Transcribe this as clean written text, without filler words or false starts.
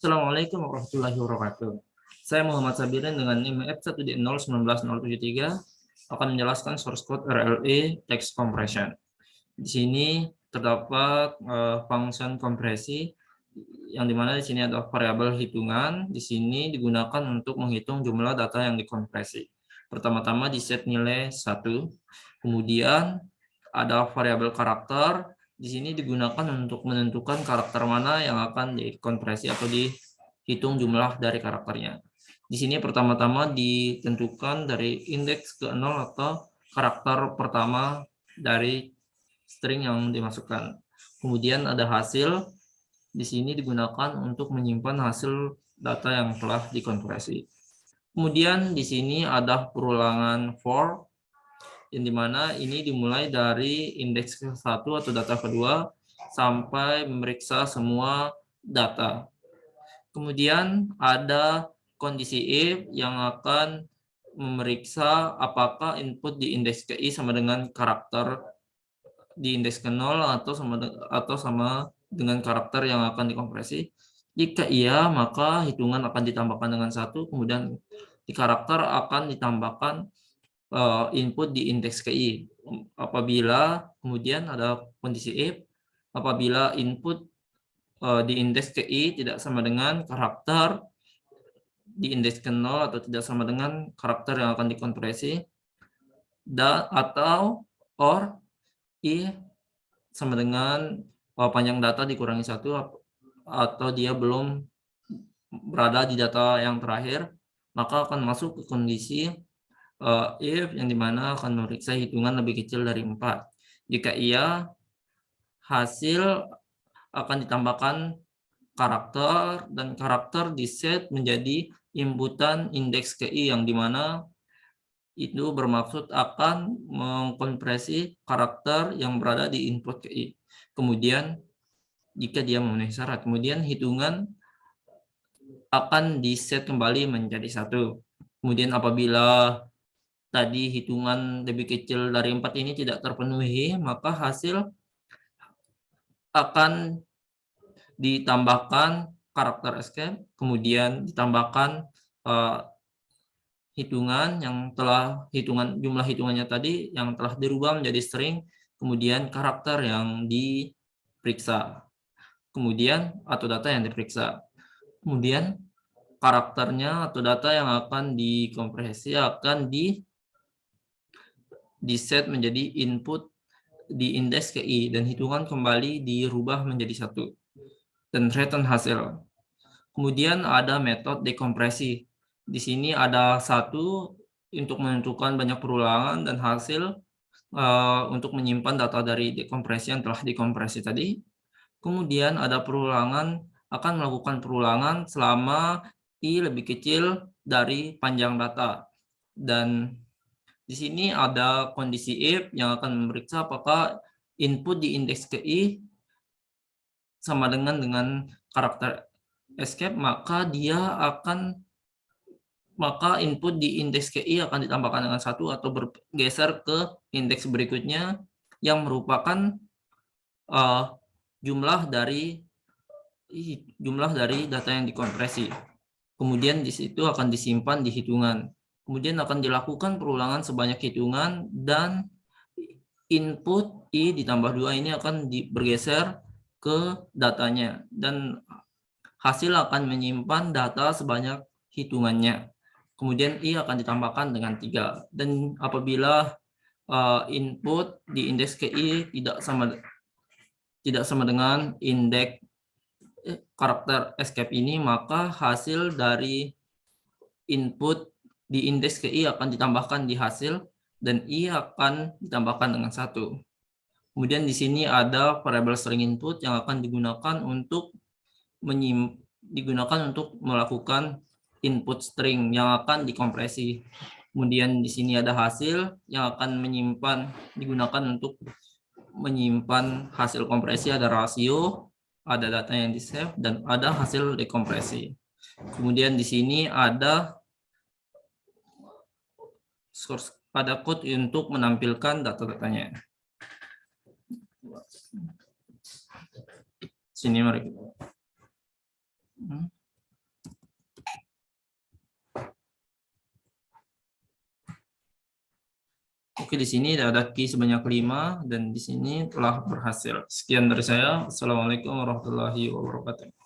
Assalamualaikum warahmatullahi wabarakatuh. Saya Muhammad Sabirin dengan NIM F1D0190073 akan menjelaskan source code RLE text compression. Di sini terdapat function kompresi yang dimana di sini ada variabel hitungan. Di sini digunakan untuk menghitung jumlah data yang dikompresi. Pertama-tama di set nilai 1, kemudian ada variabel karakter. Di sini digunakan untuk menentukan karakter mana yang akan dikompresi atau dihitung jumlah dari karakternya. Di sini pertama-tama ditentukan dari indeks ke 0 atau karakter pertama dari string yang dimasukkan. Kemudian ada hasil. Di sini digunakan untuk menyimpan hasil data yang telah dikompresi. Kemudian di sini ada perulangan for, yang dimana ini dimulai dari indeks ke-1 atau data kedua sampai memeriksa semua data. Kemudian ada kondisi if yang akan memeriksa apakah input di indeks ke-i sama dengan karakter di indeks ke-0 atau sama dengan karakter yang akan dikompresi. Jika iya, maka hitungan akan ditambahkan dengan 1, kemudian di karakter akan ditambahkan input di indeks ke-i. Apabila kemudian ada kondisi if, apabila input di indeks ke-i tidak sama dengan karakter di indeks ke-0 atau tidak sama dengan karakter yang akan dikompresi, atau or i sama dengan panjang data dikurangi 1 atau dia belum berada di data yang terakhir, maka akan masuk ke kondisi if yang dimana akan memeriksa hitungan lebih kecil dari 4. Jika iya, hasil akan ditambahkan karakter dan karakter di set menjadi inputan indeks ke-i yang dimana itu bermaksud akan mengkompresi karakter yang berada di input ke-i. Kemudian jika dia memenuhi syarat, kemudian hitungan akan di set kembali menjadi 1. Kemudian apabila tadi hitungan lebih kecil dari 4 ini tidak terpenuhi, maka hasil akan ditambahkan karakter escape, kemudian ditambahkan hitungan yang telah jumlah hitungannya tadi yang telah dirubah menjadi string, kemudian karakter yang diperiksa, kemudian atau data yang diperiksa. Kemudian karakternya atau data yang akan dikompresi akan di set menjadi input di indeks ke-i dan hitungan kembali dirubah menjadi 1 dan return hasil. Kemudian ada metode dekompresi. Di sini ada 1 untuk menentukan banyak perulangan dan hasil untuk menyimpan data dari dekompresi yang telah dikompresi tadi. Kemudian ada perulangan, akan melakukan perulangan selama i lebih kecil dari panjang data. Dan di sini ada kondisi if yang akan memeriksa apakah input di indeks ke-i sama dengan karakter escape, maka input di indeks ke-i akan ditambahkan dengan 1 atau bergeser ke indeks berikutnya yang merupakan jumlah dari data yang dikompresi. Kemudian di situ akan disimpan di hitungan. Kemudian akan dilakukan perulangan sebanyak hitungan dan input i ditambah 2 ini akan bergeser ke datanya dan hasil akan menyimpan data sebanyak hitungannya. Kemudian i akan ditambahkan dengan 3 dan apabila input di indeks ke-i tidak sama dengan indeks karakter escape ini, maka hasil dari input di indeks ke-i akan ditambahkan di hasil dan i akan ditambahkan dengan 1. Kemudian di sini ada variabel string input yang akan digunakan untuk melakukan input string yang akan dikompresi. Kemudian di sini ada hasil yang akan digunakan untuk menyimpan hasil kompresi, ada rasio, ada data yang di-save, dan ada hasil dekompresi. Kemudian di sini ada code untuk menampilkan data-datanya. Sini mari kita. Oke, di sini ada key sebanyak 5 dan di sini telah berhasil. Sekian dari saya. Assalamualaikum warahmatullahi wabarakatuh.